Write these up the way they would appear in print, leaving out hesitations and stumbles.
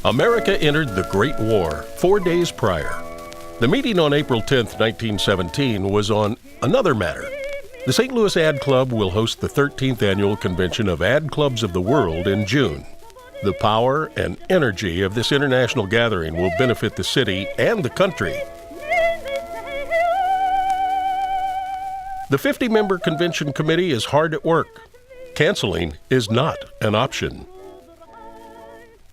America entered the Great War 4 days prior. The meeting on April 10, 1917 was on another matter. The St. Louis Ad Club will host the 13th annual convention of Ad Clubs of the World in June. The power and energy of this international gathering will benefit the city and the country. The 50-member convention committee is hard at work. Canceling is not an option.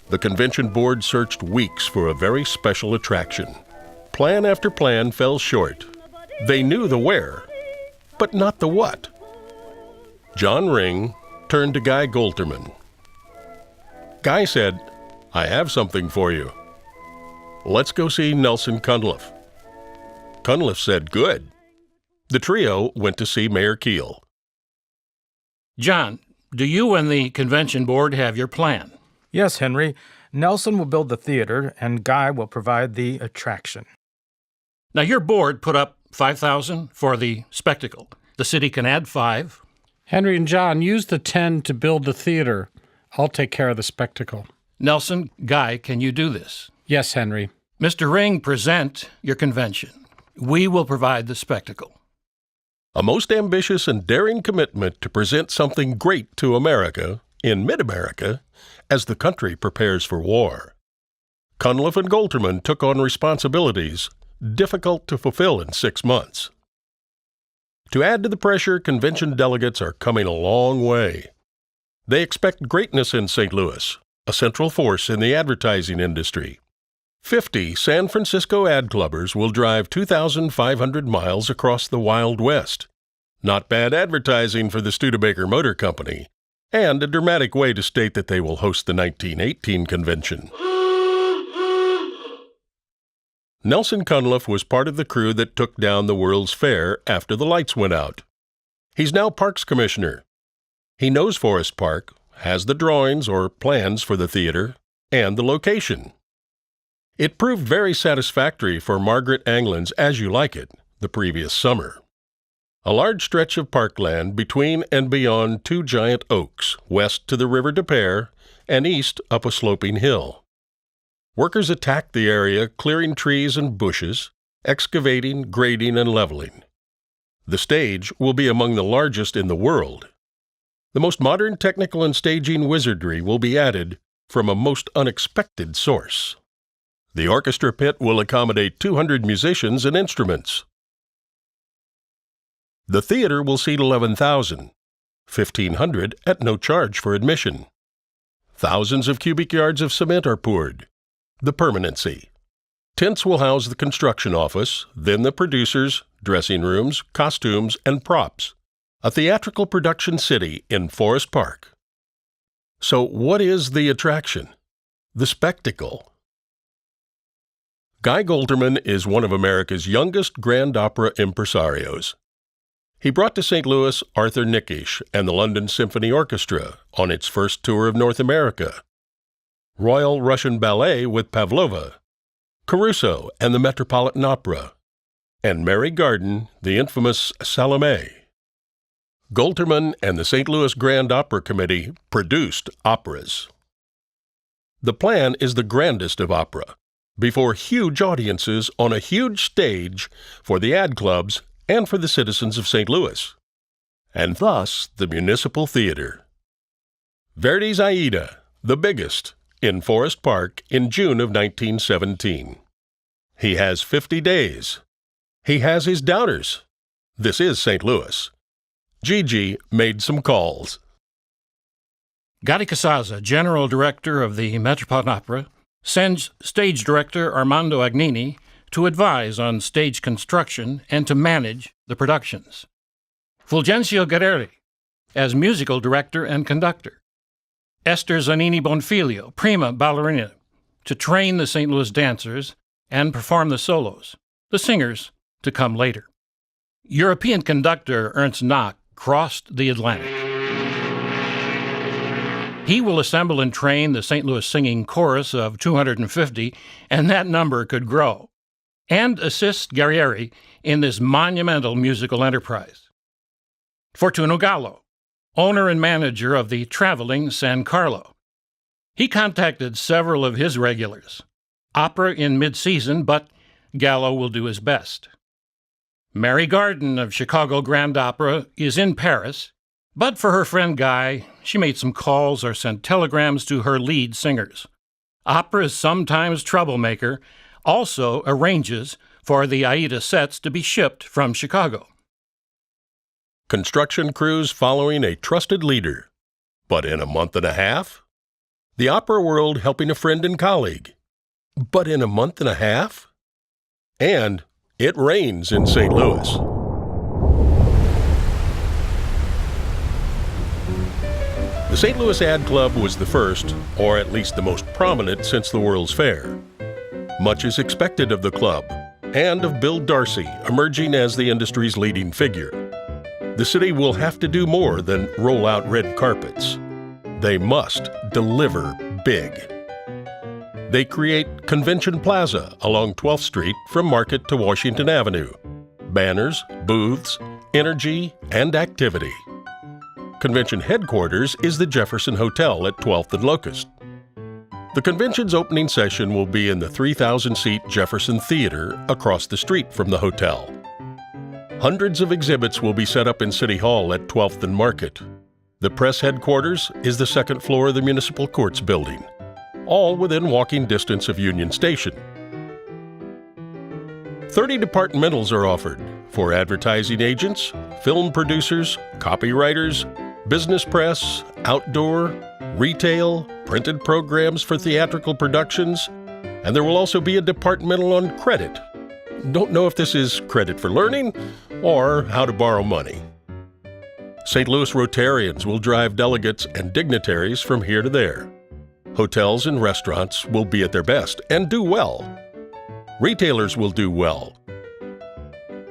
The convention board searched weeks for a very special attraction. Plan after plan fell short. They knew the where, but not the what. John Ring turned to Guy Golterman. Guy said, "I have something for you. Let's go see Nelson Cunliffe." Cunliffe said, "Good." The trio went to see Mayor Keel. John, do you and the convention board have your plan? Yes, Henry. Nelson will build the theater, and Guy will provide the attraction. Now, your board put up $5,000 for the spectacle. The city can add $5,000. Henry and John, use the 10 to build the theater. I'll take care of the spectacle. Nelson, Guy, can you do this? Yes, Henry. Mr. Ring, present your convention. We will provide the spectacle. A most ambitious and daring commitment to present something great to America, in mid-America, as the country prepares for war. Cunliffe and Golterman took on responsibilities difficult to fulfill in 6 months. To add to the pressure, convention delegates are coming a long way. They expect greatness in St. Louis, a central force in the advertising industry. 50 San Francisco ad clubbers will drive 2,500 miles across the Wild West. Not bad advertising for the Studebaker Motor Company, and a dramatic way to state that they will host the 1918 convention. Nelson Cunliffe was part of the crew that took down the World's Fair after the lights went out. He's now Parks Commissioner. He knows Forest Park, has the drawings or plans for the theater, and the location. It proved very satisfactory for Margaret Anglin's As You Like It the previous summer. A large stretch of parkland between and beyond 2 giant oaks, west to the River Des Peres and east up a sloping hill. Workers attacked the area, clearing trees and bushes, excavating, grading, and leveling. The stage will be among the largest in the world. The most modern technical and staging wizardry will be added from a most unexpected source. The orchestra pit will accommodate 200 musicians and instruments. The theater will seat 11,000, 1,500 at no charge for admission. Thousands of cubic yards of cement are poured. The permanency. Tents will house the construction office, then the producers, dressing rooms, costumes, and props. A theatrical production city in Forest Park. So what is the attraction? The spectacle. Guy Golterman is one of America's youngest grand opera impresarios. He brought to St. Louis Arthur Nikisch and the London Symphony Orchestra on its first tour of North America, Royal Russian Ballet with Pavlova, Caruso and the Metropolitan Opera, and Mary Garden, the infamous Salome. Golterman and the St. Louis Grand Opera Committee produced operas. The plan is the grandest of opera, before huge audiences on a huge stage for the ad clubs and for the citizens of St. Louis, and thus the Municipal Theater. Verdi's Aida, the biggest, in Forest Park in June of 1917. He has 50 days. He has his doubters. This is St. Louis. Gigi made some calls. Gatti Casazza, General Director of the Metropolitan Opera, sends Stage Director Armando Agnini to advise on stage construction and to manage the productions. Fulgencio Guerreri as Musical Director and Conductor. Esther Zanini Bonfiglio, prima ballerina, to train the St. Louis dancers and perform the solos, the singers to come later. European conductor Ernst Knock crossed the Atlantic. He will assemble and train the St. Louis Singing Chorus of 250, and that number could grow, and assist Guerrieri in this monumental musical enterprise. Fortuno Gallo, owner and manager of the traveling San Carlo. He contacted several of his regulars. Opera in mid-season, but Gallo will do his best. Mary Garden of Chicago Grand Opera is in Paris, but for her friend Guy, she made some calls or sent telegrams to her lead singers. Opera's sometimes troublemaker also arranges for the Aida sets to be shipped from Chicago. Construction crews following a trusted leader. But in a month and a half? The opera world helping a friend and colleague. But in a month and a half? And it rains in St. Louis. The St. Louis Ad Club was the first, or at least the most prominent, since the World's Fair. Much is expected of the club, and of Bill Darcy, emerging as the industry's leading figure. The city will have to do more than roll out red carpets. They must deliver big. They create Convention Plaza along 12th Street from Market to Washington Avenue. Banners, booths, energy, and activity. Convention headquarters is the Jefferson Hotel at 12th and Locust. The convention's opening session will be in the 3,000-seat Jefferson Theater across the street from the hotel. Hundreds of exhibits will be set up in City Hall at 12th and Market. The press headquarters is the second floor of the Municipal Courts building, all within walking distance of Union Station. 30 departmentals are offered for advertising agents, film producers, copywriters, business press, outdoor, retail, printed programs for theatrical productions, and there will also be a departmental on credit. Don't know if this is credit for learning or how to borrow money. St. Louis Rotarians will drive delegates and dignitaries from here to there. Hotels and restaurants will be at their best and do well. Retailers will do well.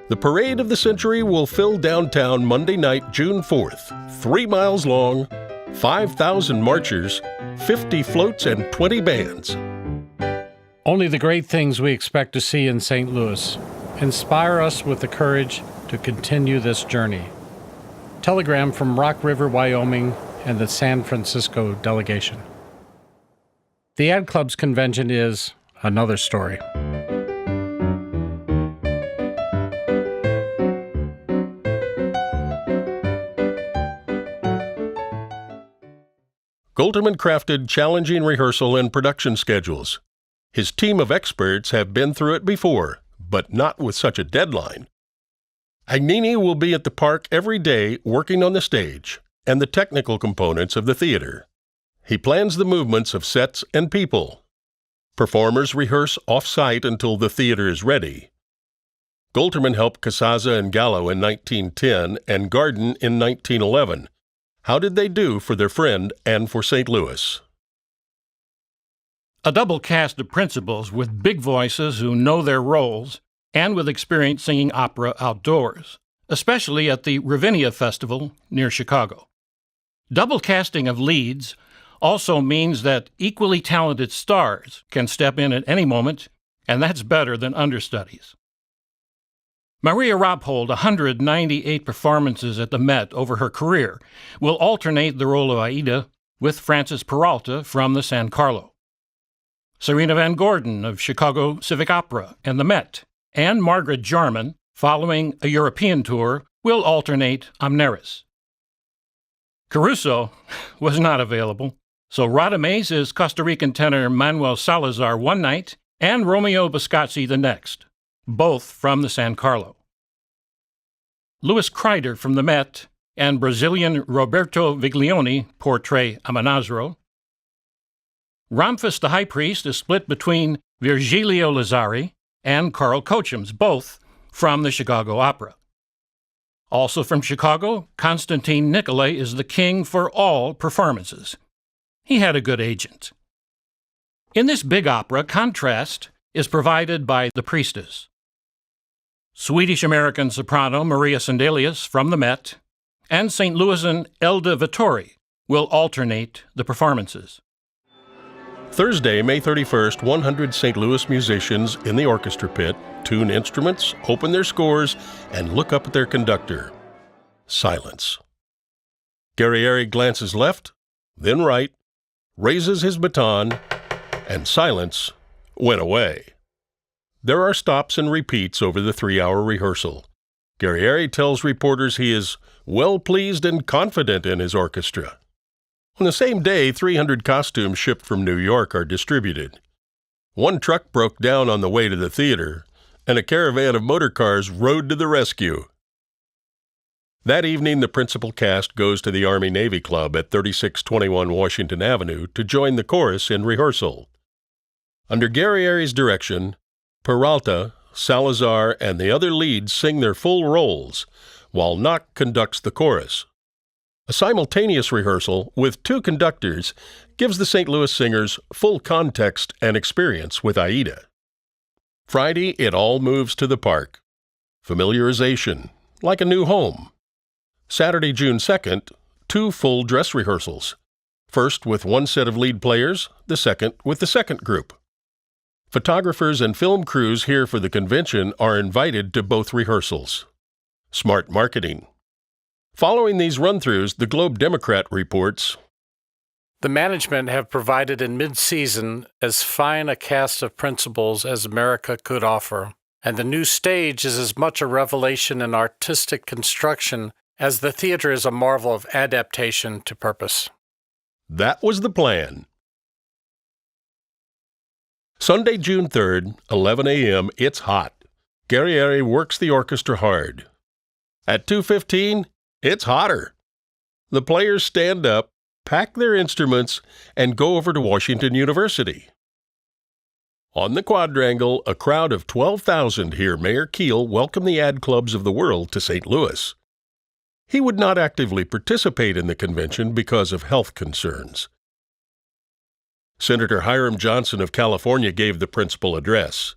The Parade of the Century will fill downtown Monday night, June 4th, 3 miles long, 5,000 marchers, 50 floats, and 20 bands. Only the great things we expect to see in St. Louis inspire us with the courage to continue this journey. Telegram from Rock River, Wyoming, and the San Francisco delegation. The Ad Club's convention is another story. Golterman crafted challenging rehearsal and production schedules. His team of experts have been through it before, but not with such a deadline. Agnini will be at the park every day working on the stage and the technical components of the theater. He plans the movements of sets and people. Performers rehearse off-site until the theater is ready. Golterman helped Casazza and Gallo in 1910 and Garden in 1911. How did they do for their friend and for St. Louis? A double cast of principals with big voices who know their roles and with experience singing opera outdoors, especially at the Ravinia Festival near Chicago. Double casting of leads also means that equally talented stars can step in at any moment, and that's better than understudies. Maria Rappold, 198 performances at the Met over her career, will alternate the role of Aida with Frances Peralta from the San Carlo. Serena Van Gordon of Chicago Civic Opera and the Met, and Margaret Jarman, following a European tour, will alternate Amneris. Caruso was not available, so Radames is Costa Rican tenor Manuel Salazar one night and Romeo Biscazzi the next, both from the San Carlo. Louis Kreider from the Met and Brazilian Roberto Viglione portray Amonasro. Ramphis the High Priest is split between Virgilio Lazzari and Carl Cochems, both from the Chicago Opera. Also from Chicago, Constantine Nicolay is the king for all performances. He had a good agent. In this big opera, contrast is provided by the priestess. Swedish-American soprano Maria Sandelius from the Met and St. Louisan Elda Vittori will alternate the performances. Thursday, May 31st, 100 St. Louis musicians in the orchestra pit tune instruments, open their scores, and look up at their conductor. Silence. Guerrieri glances left, then right, raises his baton, and silence went away. There are stops and repeats over the 3-hour rehearsal. Guerrieri tells reporters he is well pleased and confident in his orchestra. On the same day, 300 costumes shipped from New York are distributed. One truck broke down on the way to the theater, and a caravan of motor cars rode to the rescue. That evening, the principal cast goes to the Army-Navy Club at 3621 Washington Avenue to join the chorus in rehearsal. Under Guerrieri's direction, Peralta, Salazar, and the other leads sing their full roles, while Knock conducts the chorus. A simultaneous rehearsal with 2 conductors gives the St. Louis singers full context and experience with Aida. Friday, it all moves to the park. Familiarization, like a new home. Saturday, June 2nd, 2 full dress rehearsals. First with one set of lead players, the second with the second group. Photographers and film crews here for the convention are invited to both rehearsals. Smart marketing. Following these run-throughs, the Globe Democrat reports, "The management have provided in mid-season as fine a cast of principals as America could offer, and the new stage is as much a revelation in artistic construction as the theater is a marvel of adaptation to purpose." That was the plan. Sunday, June 3rd, 11 a.m., it's hot. Guerrieri works the orchestra hard. At 2:15, it's hotter. The players stand up, pack their instruments, and go over to Washington University. On the quadrangle, a crowd of 12,000 hear Mayor Keel welcome the ad clubs of the world to St. Louis. He would not actively participate in the convention because of health concerns. Senator Hiram Johnson of California gave the principal address.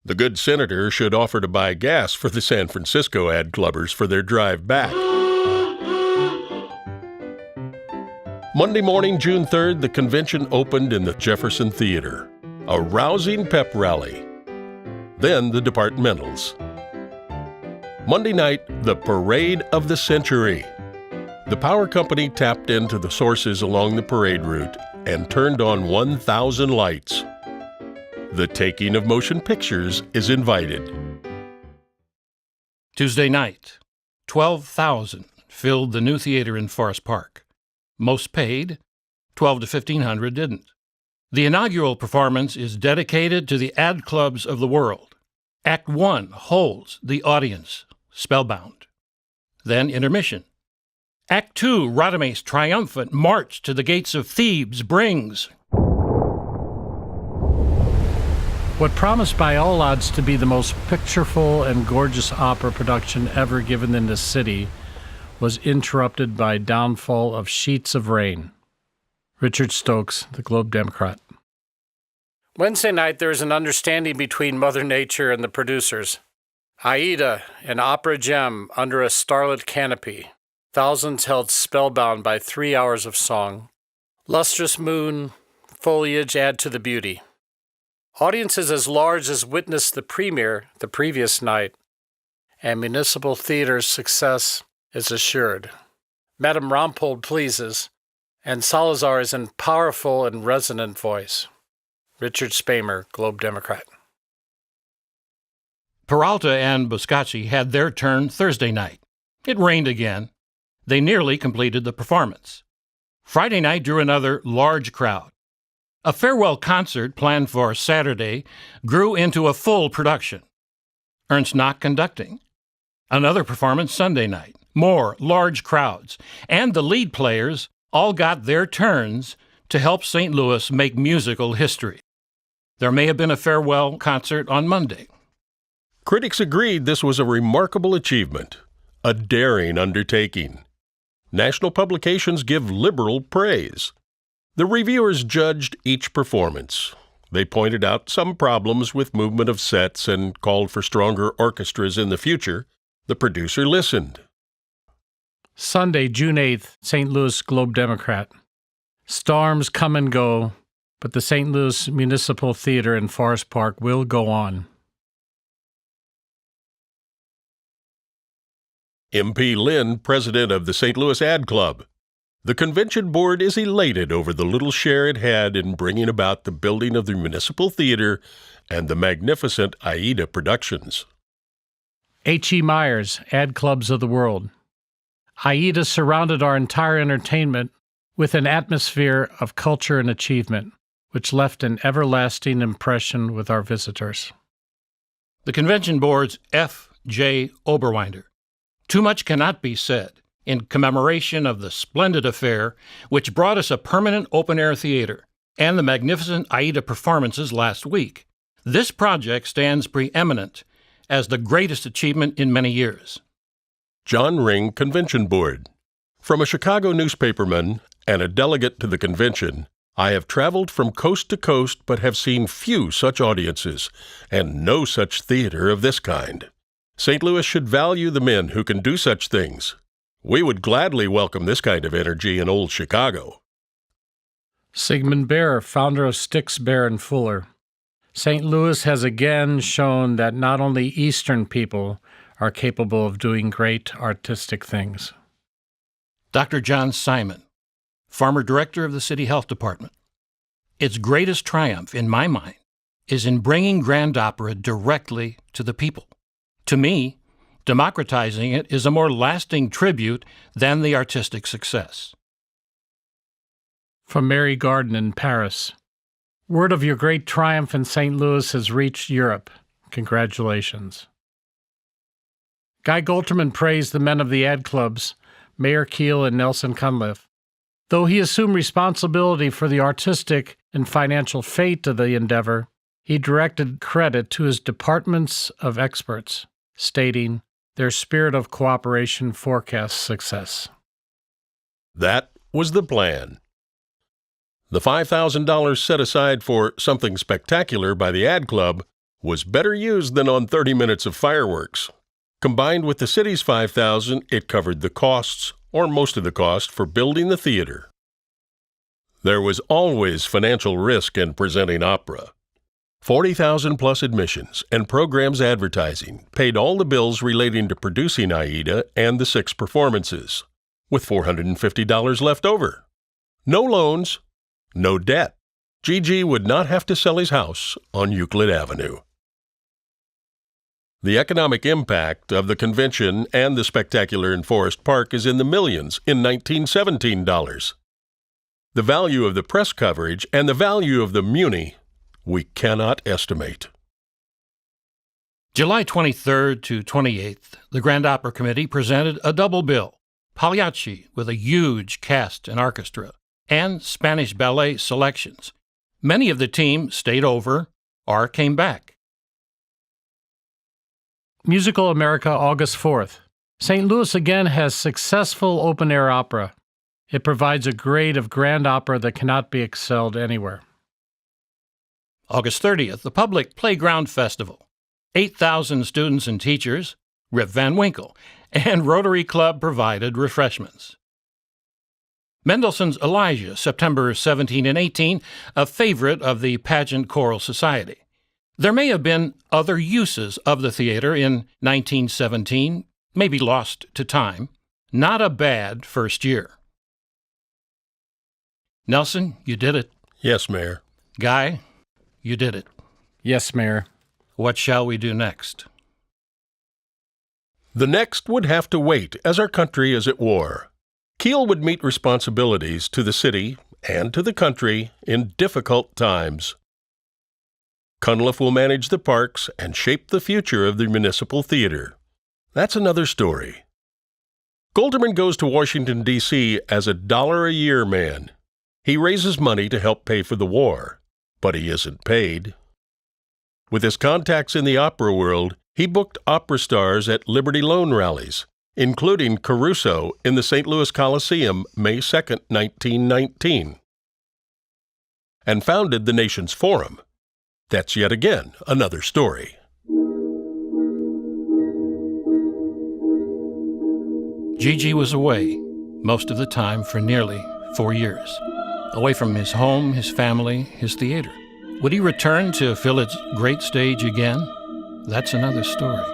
The good senator should offer to buy gas for the San Francisco ad clubbers for their drive back. Monday morning, June 3rd, the convention opened in the Jefferson Theater. A rousing pep rally. Then the departmentals. Monday night, the Parade of the Century. The power company tapped into the sources along the parade route and turned on 1,000 lights. The taking of motion pictures is invited. Tuesday night, 12,000 filled the new theater in Forest Park. Most paid, 12 to 1,500 didn't. The inaugural performance is dedicated to the ad clubs of the world. Act 1 holds the audience spellbound. Then intermission. Act 2, Radames' triumphant march to the gates of Thebes brings What promised by all odds to be the most pictureful and gorgeous opera production ever given in this city was interrupted by downfall of sheets of rain. Richard Stokes, the Globe Democrat. Wednesday night, there is an understanding between Mother Nature and the producers. Aida, an opera gem under a starlit canopy. Thousands held spellbound by 3 hours of song. Lustrous moon, foliage add to the beauty. Audiences as large as witnessed the premiere the previous night, and Municipal Theater's success is assured. Madame Rampold pleases, and Salazar is in powerful and resonant voice. Richard Spamer, Globe Democrat. Peralta and Boscacci had their turn Thursday night. It rained again. They nearly completed the performance. Friday night drew another large crowd. A farewell concert planned for Saturday grew into a full production. Ernst Knock conducting. Another performance Sunday night. More large crowds. And the lead players all got their turns to help St. Louis make musical history. There may have been a farewell concert on Monday. Critics agreed this was a remarkable achievement, a daring undertaking. National publications give liberal praise. The reviewers judged each performance. They pointed out some problems with movement of sets and called for stronger orchestras in the future. The producer listened. Sunday, June 8th, St. Louis Globe Democrat. Storms come and go, but the St. Louis Municipal Theater in Forest Park will go on. MP Lynn, president of the St. Louis Ad Club. The convention board is elated over the little share it had in bringing about the building of the Municipal Theater and the magnificent Aida productions. H.E. Myers, Ad Clubs of the World. Aida surrounded our entire entertainment with an atmosphere of culture and achievement, which left an everlasting impression with our visitors. The convention board's F. J. Oberwinder. Too much cannot be said in commemoration of the splendid affair which brought us a permanent open-air theater and the magnificent Aida performances last week. This project stands preeminent as the greatest achievement in many years. John Ring, Convention Board. From a Chicago newspaperman and a delegate to the convention, I have traveled from coast to coast but have seen few such audiences and no such theater of this kind. St. Louis should value the men who can do such things. We would gladly welcome this kind of energy in old Chicago. Sigmund Baer, founder of Styx, Baer and Fuller. St. Louis has again shown that not only Eastern people are capable of doing great artistic things. Dr. John Simon, former director of the City Health Department. Its greatest triumph, in my mind, is in bringing Grand Opera directly to the people. To me, democratizing it is a more lasting tribute than the artistic success. From Mary Garden in Paris. Word of your great triumph in St. Louis has reached Europe. Congratulations. Guy Golterman praised the men of the ad clubs, Mayor Keel and Nelson Cunliffe. Though he assumed responsibility for the artistic and financial fate of the endeavor, he directed credit to his departments of experts, stating, "Their spirit of cooperation forecasts success." That was the plan. The $5,000 set aside for something spectacular by the ad club was better used than on 30 minutes of fireworks. Combined with the city's $5,000, it covered the costs, or most of the cost, for building the theater. There was always financial risk in presenting opera. 40,000 plus admissions and programs advertising paid all the bills relating to producing Aida and the 6 performances, with $450 left over. No loans, no debt. Gigi would not have to sell his house on Euclid Avenue. The economic impact of the convention and the spectacular in Forest Park is in the millions in 1917 dollars. The value of the press coverage and the value of the Muni we cannot estimate. July 23rd to 28th, the Grand Opera Committee presented a double bill, Pagliacci with a huge cast and orchestra, and Spanish ballet selections. Many of the team stayed over or came back. Musical America, August 4th. St. Louis again has successful open-air opera. It provides a grade of grand opera that cannot be excelled anywhere. August 30th, the Public Playground Festival. 8,000 students and teachers, Rip Van Winkle, and Rotary Club provided refreshments. Mendelssohn's Elijah, September 17 and 18, a favorite of the Pageant Choral Society. There may have been other uses of the theater in 1917, maybe lost to time. Not a bad first year. Nelson, you did it. Yes, Mayor. Guy, you did it. Yes, Mayor. What shall we do next? The next would have to wait as our country is at war. Keel would meet responsibilities to the city and to the country in difficult times. Cunliffe will manage the parks and shape the future of the municipal theater. That's another story. Golderman goes to Washington, D.C. as a $1-a-year man. He raises money to help pay for the war, but he isn't paid. With his contacts in the opera world, he booked opera stars at Liberty Loan rallies, including Caruso in the St. Louis Coliseum May 2, 1919, and founded the Nation's Forum. That's yet again another story. Gigi was away most of the time for nearly 4 years, away from his home, his family, his theater. Would he return to fill its great stage again? That's another story.